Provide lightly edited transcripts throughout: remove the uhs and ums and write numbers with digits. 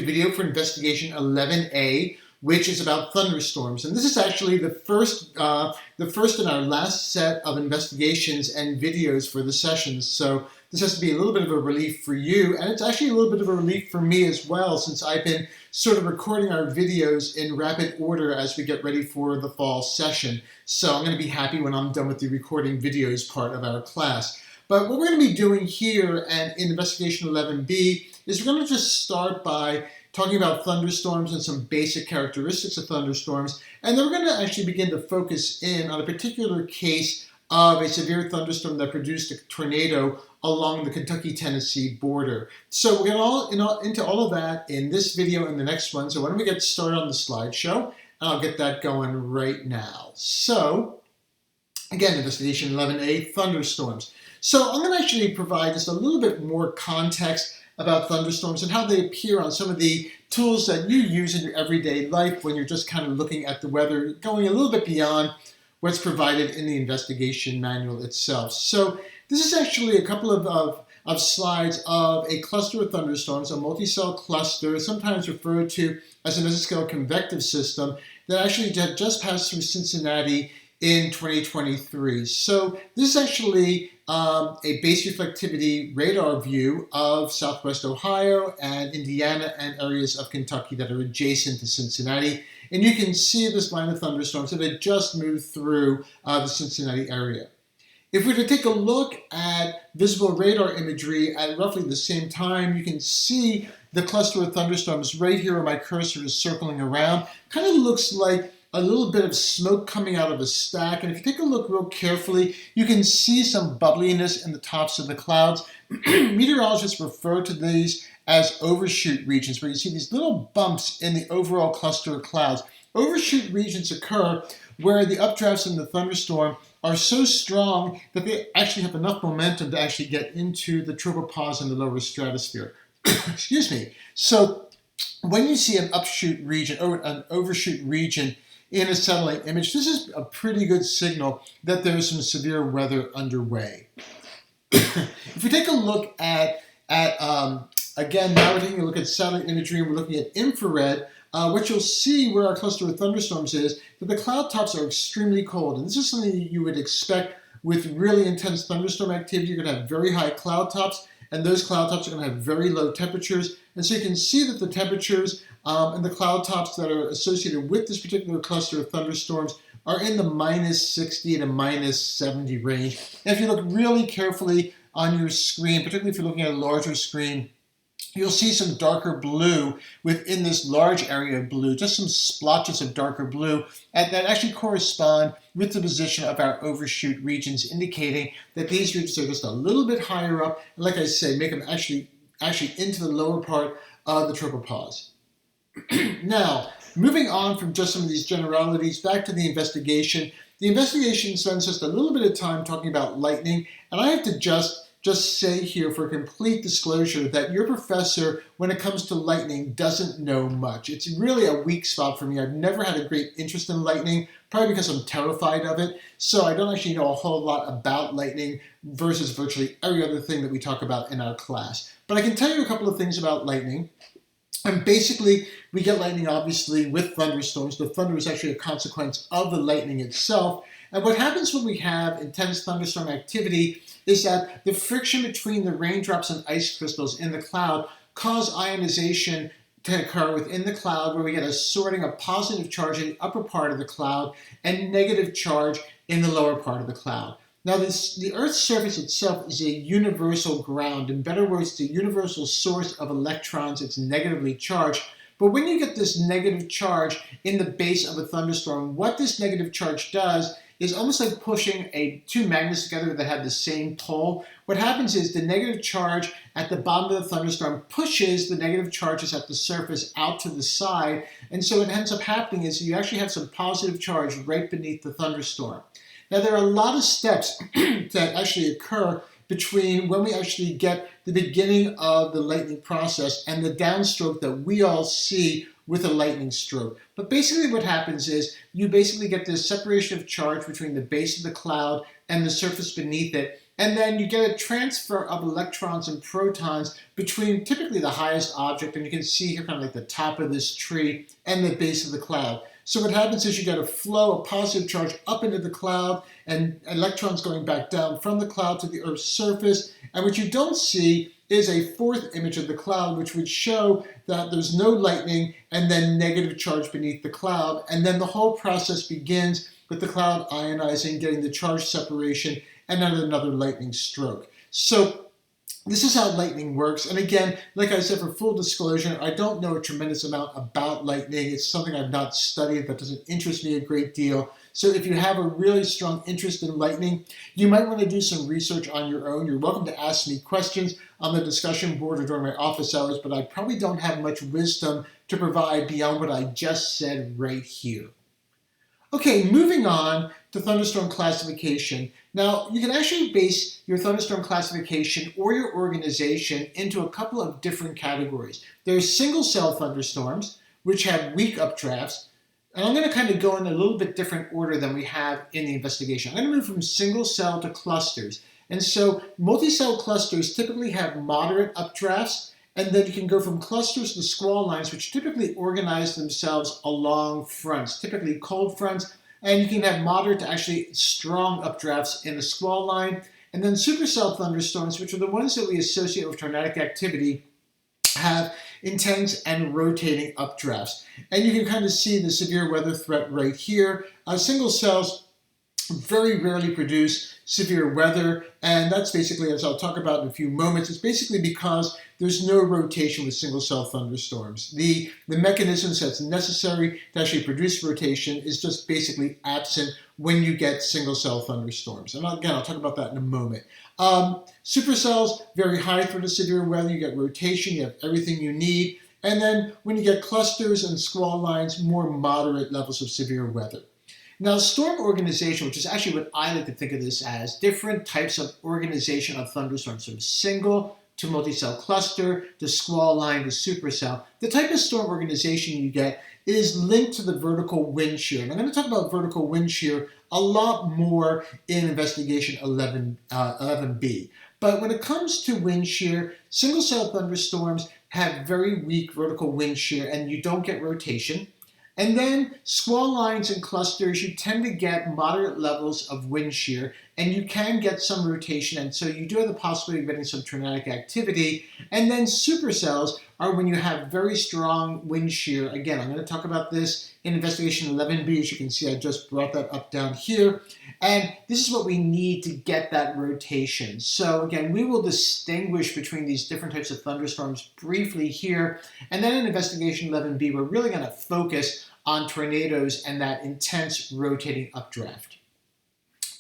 Video for investigation 11A, which is about thunderstorms. And this is actually the first in our last set of investigations and videos for the sessions. So this has to be a little bit of a relief for you, and it's actually a little bit of a relief for me as well, since I've been sort of recording our videos in rapid order as we get ready for the fall session. So I'm going to be happy when I'm done with the recording videos part of our class. But what we're going to be doing here and in investigation 11B is we're going to just start by talking about thunderstorms and some basic characteristics of thunderstorms, and then we're going to actually begin to focus in on a particular case of a severe thunderstorm that produced a tornado along the Kentucky-Tennessee border. So we're going to into all of that in this video and the next one. So why don't we get started on the slideshow, and I'll get that going right now. So again, investigation 11A, thunderstorms. So I'm going to actually provide just a little bit more context about thunderstorms and how they appear on some of the tools that you use in your everyday life when you're just kind of looking at the weather, going a little bit beyond what's provided in the investigation manual itself. So this is actually a couple of slides of a cluster of thunderstorms, a multi-cell cluster, sometimes referred to as a mesoscale convective system, that actually just passed through Cincinnati in 2023. So this is actually a base reflectivity radar view of Southwest Ohio and Indiana and areas of Kentucky that are adjacent to Cincinnati. And you can see this line of thunderstorms that had just moved through the Cincinnati area. If we were to take a look at visible radar imagery at roughly the same time, you can see the cluster of thunderstorms right here where my cursor is circling around. Kind of looks like a little bit of smoke coming out of a stack. And if you take a look real carefully, you can see some bubbliness in the tops of the clouds. Meteorologists refer to these as overshoot regions, where you see these little bumps in the overall cluster of clouds. Overshoot regions occur where the updrafts in the thunderstorm are so strong that they actually have enough momentum to actually get into the tropopause in the lower stratosphere. Excuse me. So when you see an upshoot region or an overshoot region in a satellite image, this is a pretty good signal that there is some severe weather underway. If we take a look at again, now we're taking a look at satellite imagery and we're looking at infrared, what you'll see where our cluster of thunderstorms is that the cloud tops are extremely cold. And this is something you would expect with really intense thunderstorm activity. You're going to have very high cloud tops, and those cloud tops are going to have very low temperatures. And so you can see that the temperatures and the cloud tops that are associated with this particular cluster of thunderstorms are in the -60 to -70 range. And if you look really carefully on your screen, particularly if you're looking at a larger screen, you'll see some darker blue within this large area of blue, just some splotches of darker blue that actually correspond with the position of our overshoot regions, indicating that these regions are just a little bit higher up, and like I say, make them actually into the lower part of the tropopause. Now, moving on from just some of these generalities, back to the investigation. The investigation spends just a little bit of time talking about lightning, and I have to just say here for complete disclosure that your professor, when it comes to lightning, doesn't know much. It's really a weak spot for me. I've never had a great interest in lightning, probably because I'm terrified of it. So I don't actually know a whole lot about lightning versus virtually every other thing that we talk about in our class. But I can tell you a couple of things about lightning. And basically, we get lightning obviously with thunderstorms. The thunder is actually a consequence of the lightning itself. And what happens when we have intense thunderstorm activity is that the friction between the raindrops and ice crystals in the cloud cause ionization to occur within the cloud, where we get a sorting of positive charge in the upper part of the cloud and negative charge in the lower part of the cloud. Now, the Earth's surface itself is a universal ground. In better words, it's a universal source of electrons. It's negatively charged. But when you get this negative charge in the base of a thunderstorm, what this negative charge does is almost like pushing two magnets together that have the same pole. What happens is the negative charge at the bottom of the thunderstorm pushes the negative charges at the surface out to the side. And so what ends up happening is you actually have some positive charge right beneath the thunderstorm. Now, there are a lot of steps that actually occur between when we actually get the beginning of the lightning process and the downstroke that we all see with a lightning stroke. But basically what happens is you basically get this separation of charge between the base of the cloud and the surface beneath it, and then you get a transfer of electrons and protons between typically the highest object, and you can see here kind of like the top of this tree and the base of the cloud. So what happens is you get a flow of positive charge up into the cloud and electrons going back down from the cloud to the Earth's surface. And what you don't see is a fourth image of the cloud, which would show that there's no lightning and then negative charge beneath the cloud. And then the whole process begins with the cloud ionizing, getting the charge separation, and then another lightning stroke. So this is how lightning works. And again, like I said, for full disclosure, I don't know a tremendous amount about lightning. It's something I've not studied, that doesn't interest me a great deal. So if you have a really strong interest in lightning, you might want to do some research on your own. You're welcome to ask me questions on the discussion board or during my office hours, but I probably don't have much wisdom to provide beyond what I just said right here. Okay, moving on to thunderstorm classification. Now, you can actually base your thunderstorm classification or your organization into a couple of different categories. There's single cell thunderstorms, which have weak updrafts. And I'm going to kind of go in a little bit different order than we have in the investigation. I'm going to move from single cell to clusters. And so multi-cell clusters typically have moderate updrafts, and then you can go from clusters to squall lines, which typically organize themselves along fronts, typically cold fronts, and you can have moderate to actually strong updrafts in the squall line. And then supercell thunderstorms, which are the ones that we associate with tornadic activity, have intense and rotating updrafts. And you can kind of see the severe weather threat right here. Single cells very rarely produce severe weather, and that's basically, as I'll talk about in a few moments, it's basically because there's no rotation with single cell thunderstorms. The mechanisms that's necessary to actually produce rotation is just basically absent when you get single cell thunderstorms. And again, I'll talk about that in a moment. Supercells, very high threat of severe weather. You get rotation, you have everything you need. And then when you get clusters and squall lines, more moderate levels of severe weather. Now, storm organization, which is actually what I like to think of this as, different types of organization of thunderstorms, from single to multi-cell cluster to squall line to supercell. The type of storm organization you get is linked to the vertical wind shear. And I'm going to talk about vertical wind shear a lot more in investigation 11B. But when it comes to wind shear, single cell thunderstorms have very weak vertical wind shear, and you don't get rotation. And then squall lines and clusters, you tend to get moderate levels of wind shear, and you can get some rotation, and so you do have the possibility of getting some tornadic activity. And then supercells are when you have very strong wind shear. Again, I'm going to talk about this in investigation 11B. As you can see, I just brought that up down here. And this is what we need to get that rotation. So again, we will distinguish between these different types of thunderstorms briefly here. And then in investigation 11B, we're really going to focus on tornadoes and that intense rotating updraft.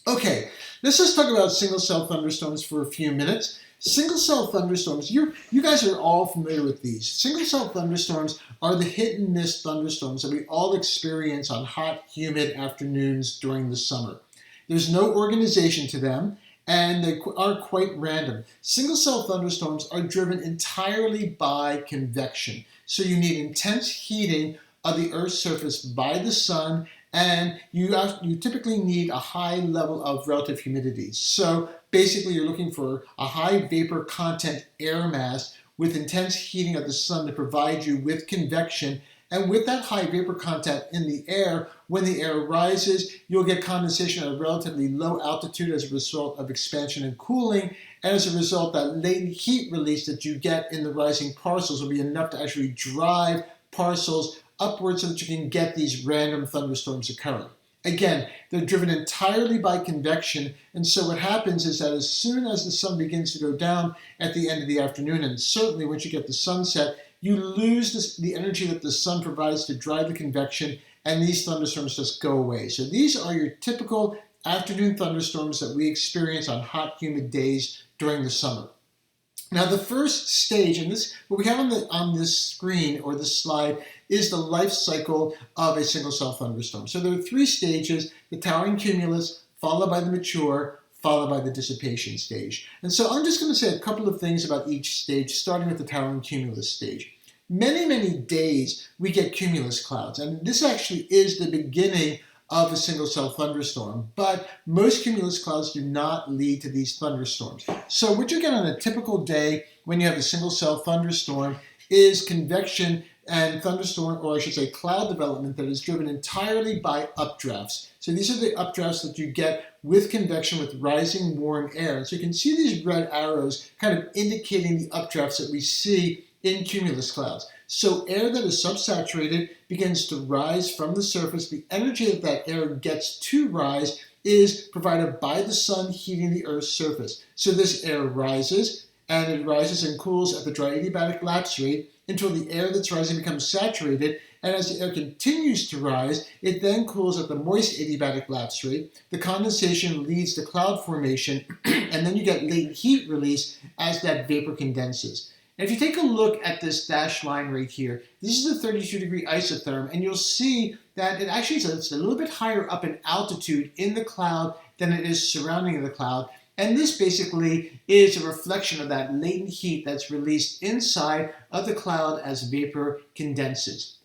Okay, let's just talk about single cell thunderstorms for a few minutes. Single cell thunderstorms, you guys are all familiar with these. Single cell thunderstorms are the hit and miss thunderstorms that we all experience on hot, humid afternoons during the summer. There's no organization to them, and they are quite random. Single cell thunderstorms are driven entirely by convection. So you need intense heating of the Earth's surface by the sun, and you typically need a high level of relative humidity. So basically you're looking for a high vapor content air mass with intense heating of the sun to provide you with convection. And with that high vapor content in the air, when the air rises, you'll get condensation at a relatively low altitude as a result of expansion and cooling. And as a result, that latent heat release that you get in the rising parcels will be enough to actually drive parcels upwards so that you can get these random thunderstorms occurring. Again, they're driven entirely by convection, and so what happens is that as soon as the sun begins to go down at the end of the afternoon, and certainly once you get the sunset, you lose the energy that the sun provides to drive the convection, and these thunderstorms just go away. So these are your typical afternoon thunderstorms that we experience on hot, humid days during the summer. Now the first stage, and this what we have on this screen or this slide, is the life cycle of a single cell thunderstorm. So there are three stages: the towering cumulus, followed by the mature, followed by the dissipation stage. And so I'm just going to say a couple of things about each stage, starting with the towering cumulus stage. Many, many days we get cumulus clouds, and this actually is the beginning of a single cell thunderstorm, but most cumulus clouds do not lead to these thunderstorms. So what you get on a typical day when you have a single cell thunderstorm is convection and thunderstorm, or I should say cloud development, that is driven entirely by updrafts. So these are the updrafts that you get with convection with rising warm air. And so you can see these red arrows kind of indicating the updrafts that we see in cumulus clouds. So air that is subsaturated begins to rise from the surface. The energy that that air gets to rise is provided by the sun heating the Earth's surface. So this air rises, and it rises and cools at the dry adiabatic lapse rate until the air that's rising becomes saturated. And as the air continues to rise, it then cools at the moist adiabatic lapse rate. The condensation leads to cloud formation, and then you get latent heat release as that vapor condenses. And if you take a look at this dashed line right here, this is a 32-degree isotherm, and you'll see that it's a little bit higher up in altitude in the cloud than it is surrounding the cloud. And this basically is a reflection of that latent heat that's released inside of the cloud as vapor condenses.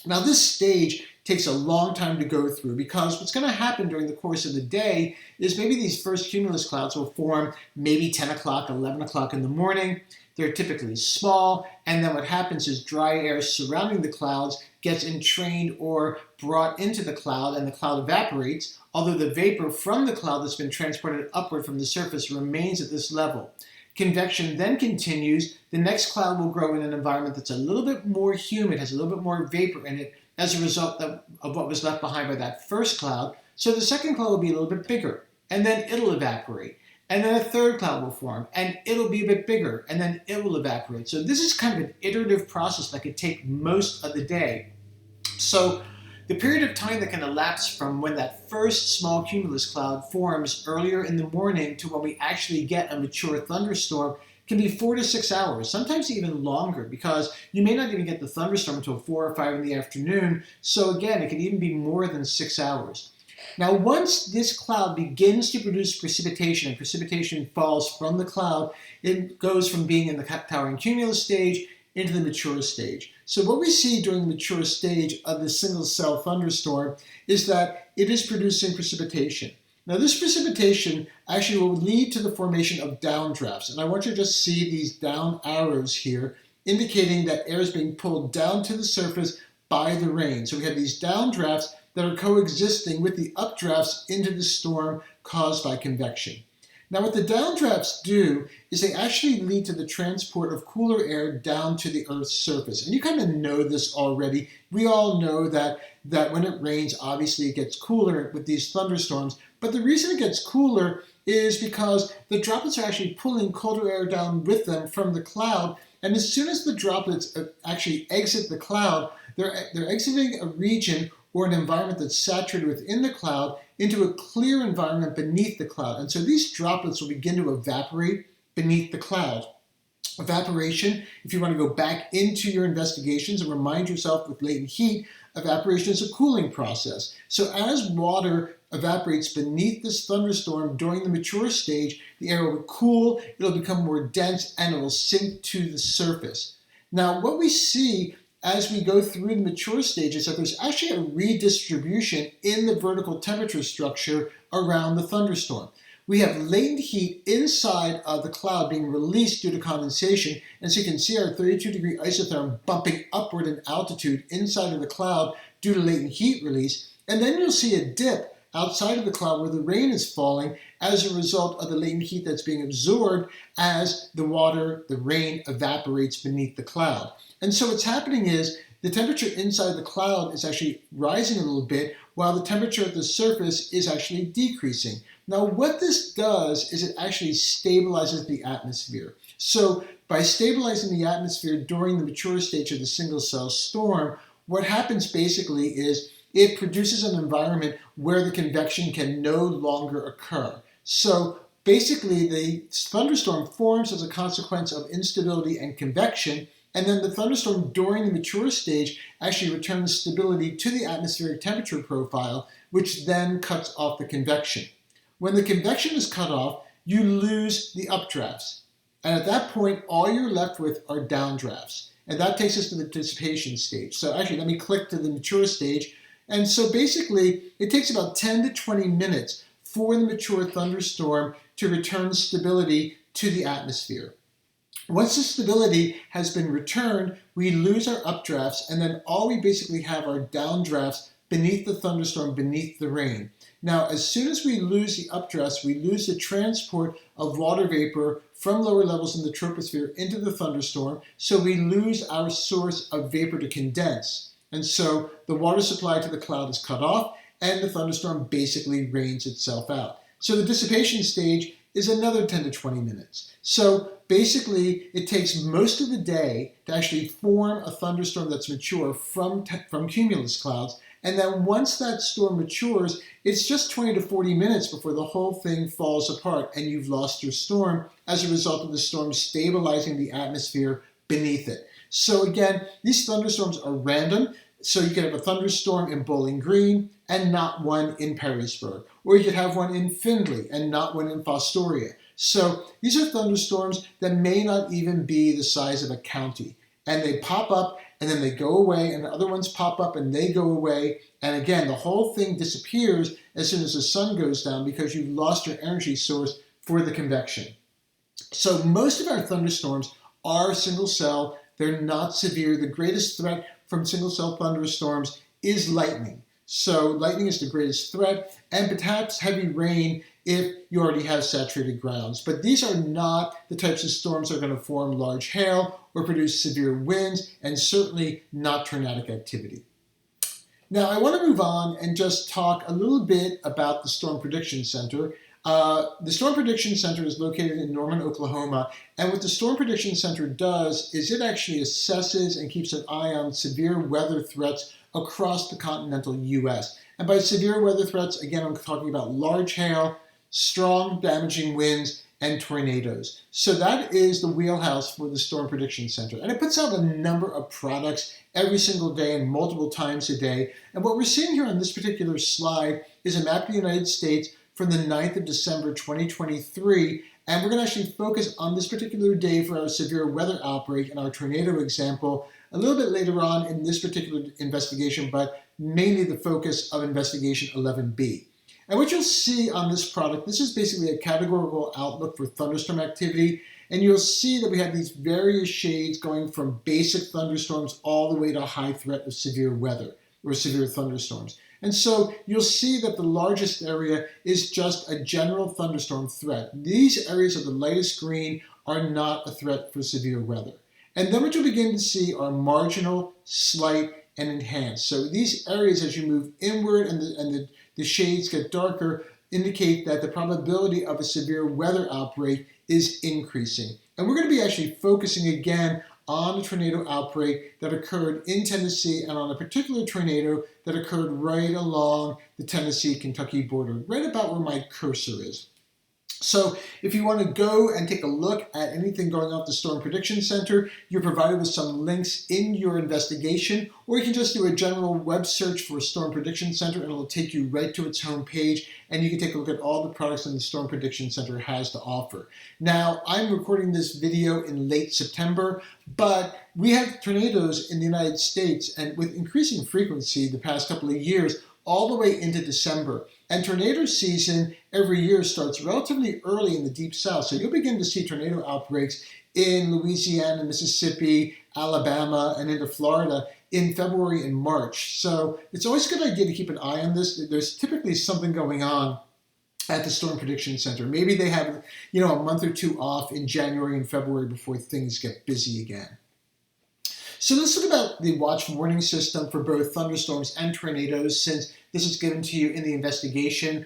Now this stage takes a long time to go through, because what's going to happen during the course of the day is maybe these first cumulus clouds will form maybe 10 o'clock, 11 o'clock in the morning. They're typically small, and then what happens is dry air surrounding the clouds gets entrained or brought into the cloud, and the cloud evaporates, although the vapor from the cloud that's been transported upward from the surface remains at this level. Convection then continues. The next cloud will grow in an environment that's a little bit more humid, has a little bit more vapor in it as a result of what was left behind by that first cloud. So the second cloud will be a little bit bigger, and then it'll evaporate. And then a third cloud will form, and it'll be a bit bigger, and then it will evaporate. So this is kind of an iterative process that could take most of the day. So the period of time that can elapse from when that first small cumulus cloud forms earlier in the morning to when we actually get a mature thunderstorm can be 4 to 6 hours, sometimes even longer, because you may not even get the thunderstorm until 4 or 5 in the afternoon. So again, it could even be more than 6 hours. Now, once this cloud begins to produce precipitation, and precipitation falls from the cloud, it goes from being in the towering cumulus stage into the mature stage. So what we see during the mature stage of the single cell thunderstorm is that it is producing precipitation. Now, this precipitation actually will lead to the formation of downdrafts. And I want you to just see these down arrows here, indicating that air is being pulled down to the surface by the rain. So we have these downdrafts that are coexisting with the updrafts into the storm caused by convection. Now, what the downdrafts do is they actually lead to the transport of cooler air down to the Earth's surface. And you kind of know this already. We all know that when it rains, obviously it gets cooler with these thunderstorms. But the reason it gets cooler is because the droplets are actually pulling colder air down with them from the cloud. And as soon as the droplets actually exit the cloud, they're exiting a region or an environment that's saturated within the cloud into a clear environment beneath the cloud. And so these droplets will begin to evaporate beneath the cloud. Evaporation, if you want to go back into your investigations and remind yourself with latent heat, evaporation is a cooling process. So as water evaporates beneath this thunderstorm during the mature stage, the air will cool, it'll become more dense, and it will sink to the surface. Now, what we see as we go through the mature stages, that there's actually a redistribution in the vertical temperature structure around the thunderstorm. We have latent heat inside of the cloud being released due to condensation, and so you can see our 32-degree isotherm bumping upward in altitude inside of the cloud due to latent heat release, and then you'll see a dip outside of the cloud where the rain is falling as a result of the latent heat that's being absorbed as the rain evaporates beneath the cloud. And so what's happening is the temperature inside the cloud is actually rising a little bit while the temperature at the surface is actually decreasing. Now, what this does is it actually stabilizes the atmosphere. So by stabilizing the atmosphere during the mature stage of the single cell storm, what happens basically is it produces an environment where the convection can no longer occur. So basically, the thunderstorm forms as a consequence of instability and convection, and then the thunderstorm during the mature stage actually returns stability to the atmospheric temperature profile, which then cuts off the convection. When the convection is cut off, you lose the updrafts. And at that point, all you're left with are downdrafts. And that takes us to the dissipation stage. So actually, let me click to the mature stage. And so basically, it takes about 10 to 20 minutes for the mature thunderstorm to return stability to the atmosphere. Once the stability has been returned, we lose our updrafts, and then all we basically have are downdrafts beneath the thunderstorm, beneath the rain. Now, as soon as we lose the updrafts, we lose the transport of water vapor from lower levels in the troposphere into the thunderstorm, so we lose our source of vapor to condense. And so the water supply to the cloud is cut off, and the thunderstorm basically rains itself out. So the dissipation stage is another 10 to 20 minutes. So basically, it takes most of the day to actually form a thunderstorm that's mature from cumulus clouds. And then once that storm matures, it's just 20 to 40 minutes before the whole thing falls apart and you've lost your storm as a result of the storm stabilizing the atmosphere beneath it. So again, these thunderstorms are random. So you could have a thunderstorm in Bowling Green and not one in Perrysburg. Or you could have one in Findlay and not one in Fostoria. So these are thunderstorms that may not even be the size of a county. And they pop up and then they go away, and the other ones pop up and they go away. And again, the whole thing disappears as soon as the sun goes down because you've lost your energy source for the convection. So most of our thunderstorms are single cell. They're not severe. The greatest threat from single cell thunderstorms is lightning. So lightning is the greatest threat, and perhaps heavy rain if you already have saturated grounds. But these are not the types of storms that are going to form large hail or produce severe winds, and certainly not tornadic activity. Now I want to move on and just talk a little bit about the Storm Prediction Center. The Storm Prediction Center is located in Norman, Oklahoma, and what the Storm Prediction Center does is it actually assesses and keeps an eye on severe weather threats across the continental U.S. And by severe weather threats, again, I'm talking about large hail, strong damaging winds, and tornadoes. So that is the wheelhouse for the Storm Prediction Center. And it puts out a number of products every single day and multiple times a day. And what we're seeing here on this particular slide is a map of the United States from the 9th of December 2023, and we're going to actually focus on this particular day for our severe weather outbreak and our tornado example a little bit later on in this particular investigation, but mainly the focus of investigation 11B. And what you'll see on this product, this is basically a categorical outlook for thunderstorm activity, and you'll see that we have these various shades going from basic thunderstorms all the way to high threat of severe weather or severe thunderstorms. And so you'll see that the largest area is just a general thunderstorm threat. These areas of the lightest green are not a threat for severe weather. And then what you'll begin to see are marginal, slight, and enhanced. So these areas, as you move inward and the shades get darker, indicate that the probability of a severe weather outbreak is increasing. And we're going to be actually focusing again on a tornado outbreak that occurred in Tennessee and on a particular tornado that occurred right along the Tennessee-Kentucky border, right about where my cursor is. So if you want to go and take a look at anything going on at the Storm Prediction Center, you're provided with some links in your investigation, or you can just do a general web search for Storm Prediction Center and it'll take you right to its home page, and you can take a look at all the products that the Storm Prediction Center has to offer. Now, I'm recording this video in late September, but we have tornadoes in the United States, and with increasing frequency the past couple of years, all the way into December. And tornado season every year starts relatively early in the Deep South. So you'll begin to see tornado outbreaks in Louisiana, Mississippi, Alabama, and into Florida in February and March. So it's always a good idea to keep an eye on this. There's typically something going on at the Storm Prediction Center. Maybe they have, a month or two off in January and February before things get busy again. So let's talk about the watch warning system for both thunderstorms and tornadoes, since this is given to you in the investigation.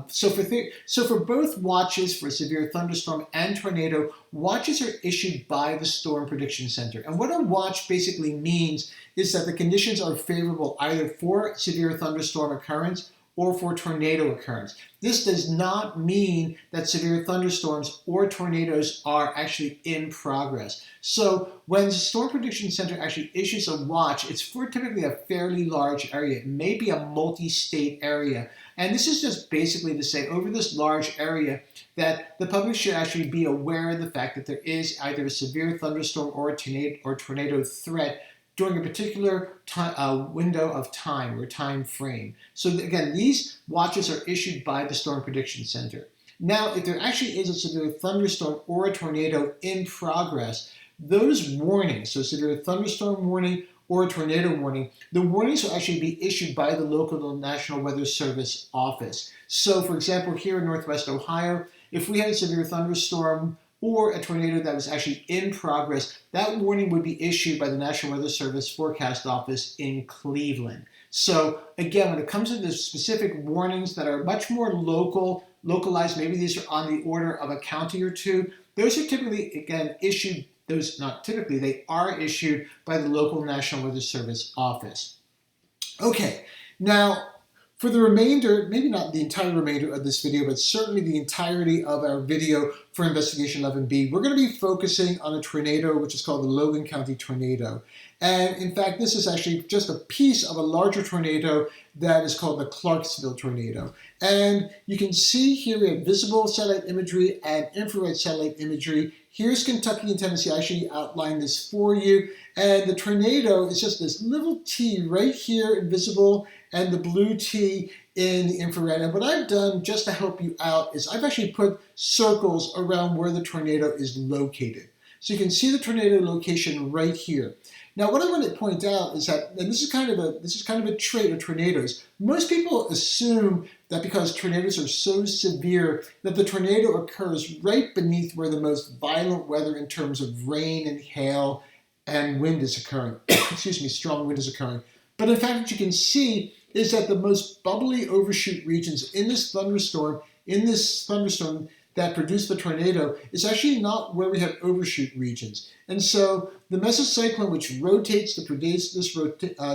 So for both watches, for severe thunderstorm and tornado, watches are issued by the Storm Prediction Center. And what a watch basically means is that the conditions are favorable either for severe thunderstorm occurrence or for tornado occurrence. This does not mean that severe thunderstorms or tornadoes are actually in progress. So when the Storm Prediction Center actually issues a watch, it's for typically a fairly large area. It may be a multi-state area. And this is just basically to say over this large area that the public should actually be aware of the fact that there is either a severe thunderstorm or a tornado threat during a particular window of time or time frame. So again, these watches are issued by the Storm Prediction Center. Now, if there actually is a severe thunderstorm or a tornado in progress, those warnings, so severe thunderstorm warning or a tornado warning, the warnings will actually be issued by the local National Weather Service office. So, for example, here in Northwest Ohio, if we had a severe thunderstorm or a tornado that was actually in progress, that warning would be issued by the National Weather Service Forecast Office in Cleveland. So again, when it comes to the specific warnings that are much more localized, maybe these are on the order of a county or two, those are typically, again, issued, they are issued by the local National Weather Service office. Okay, now, for the remainder, maybe not the entire remainder of this video, but certainly the entirety of our video for Investigation 11B, we're going to be focusing on a tornado which is called the Logan County tornado. And in fact, this is actually just a piece of a larger tornado that is called the Clarksville tornado. And you can see here we have visible satellite imagery and infrared satellite imagery. Here's Kentucky and Tennessee. I actually outlined this for you. And the tornado is just this little T right here in visible and the blue T in the infrared. And what I've done just to help you out is I've actually put circles around where the tornado is located. So you can see the tornado location right here. Now, what I want to point out is that, and this is kind of a trait of tornadoes. Most people assume that because tornadoes are so severe that the tornado occurs right beneath where the most violent weather in terms of rain and hail and wind is occurring. Excuse me, strong wind is occurring. But in fact, what you can see is that the most bubbly overshoot regions in this thunderstorm that produced the tornado is actually not where we have overshoot regions. And so the mesocyclone, which rotates to produce this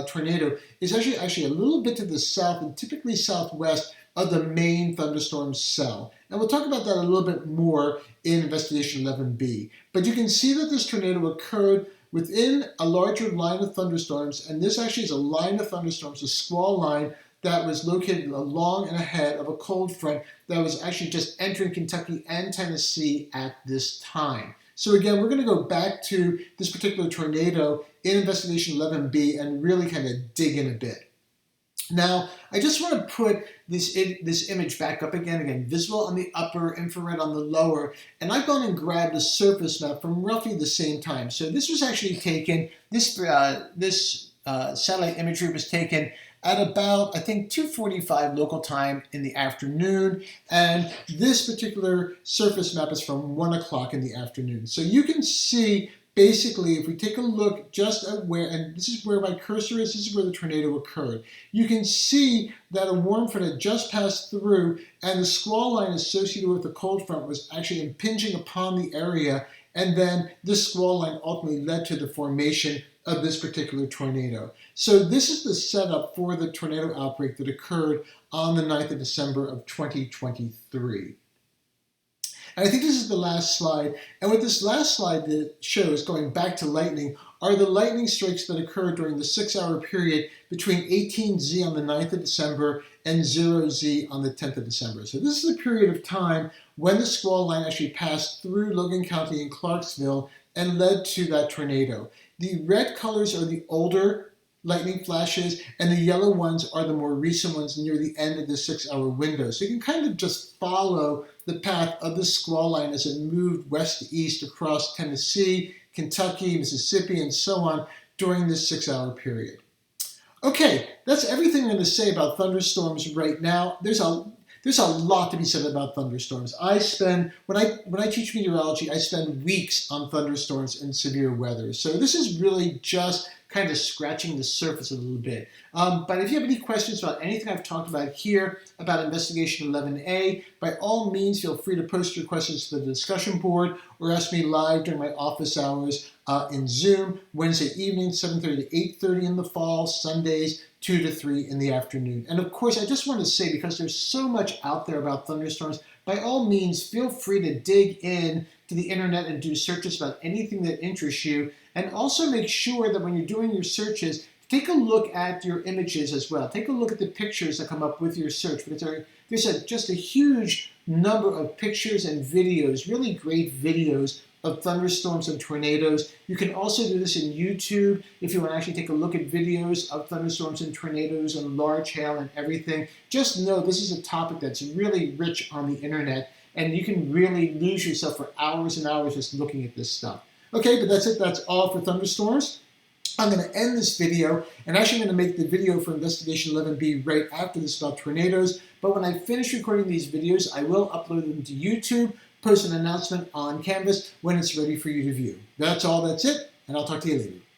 tornado, is actually a little bit to the south and typically southwest of the main thunderstorm cell. And we'll talk about that a little bit more in Investigation 11B. But you can see that this tornado occurred within a larger line of thunderstorms, and this actually is a line of thunderstorms, a squall line that was located along and ahead of a cold front that was actually just entering Kentucky and Tennessee at this time. So again, we're going to go back to this particular tornado in Investigation 11B and really kind of dig in a bit. Now, I just want to put this image back up again, visible on the upper, infrared on the lower, and I've gone and grabbed a surface map from roughly the same time. So this was actually taken, this satellite imagery was taken at about, I think, 2:45 local time in the afternoon, and this particular surface map is from 1 o'clock in the afternoon. So you can see, basically, if we take a look just at where, and this is where my cursor is, this is where the tornado occurred. You can see that a warm front had just passed through, and the squall line associated with the cold front was actually impinging upon the area, and then this squall line ultimately led to the formation of this particular tornado. So this is the setup for the tornado outbreak that occurred on the 9th of December of 2023. And I think this is the last slide. And what this last slide shows, going back to lightning, are the lightning strikes that occurred during the 6-hour period between 18Z on the 9th of December and 0Z on the 10th of December. So this is a period of time when the squall line actually passed through Logan County and Clarksville and led to that tornado. The red colors are the older lightning flashes, and the yellow ones are the more recent ones near the end of the 6-hour window. So you can kind of just follow the path of the squall line as it moved west to east across Tennessee, Kentucky, Mississippi, and so on during this 6-hour period. Okay, that's everything I'm going to say about thunderstorms right now. There's a lot to be said about thunderstorms. When I teach meteorology, I spend weeks on thunderstorms and severe weather. So this is really just kind of scratching the surface a little bit. But if you have any questions about anything I've talked about here, about Investigation 11A, by all means, feel free to post your questions to the discussion board or ask me live during my office hours in Zoom, Wednesday evening, 7:30 to 8:30 in the fall, Sundays, 2 to 3 in the afternoon. And of course, I just want to say, because there's so much out there about thunderstorms, by all means, feel free to dig in to the internet and do searches about anything that interests you. And also make sure that when you're doing your searches, take a look at your images as well. Take a look at the pictures that come up with your search, because there's just a huge number of pictures and videos, really great videos of thunderstorms and tornadoes. You can also do this in YouTube if you want to actually take a look at videos of thunderstorms and tornadoes and large hail and everything. Just know this is a topic that's really rich on the internet, and you can really lose yourself for hours and hours just looking at this stuff. Okay, but that's it. That's all for thunderstorms. I'm going to end this video, and actually I'm going to make the video for Investigation 11B right after this about tornadoes. But when I finish recording these videos, I will upload them to YouTube, post an announcement on Canvas when it's ready for you to view. That's all, that's it, and I'll talk to you later.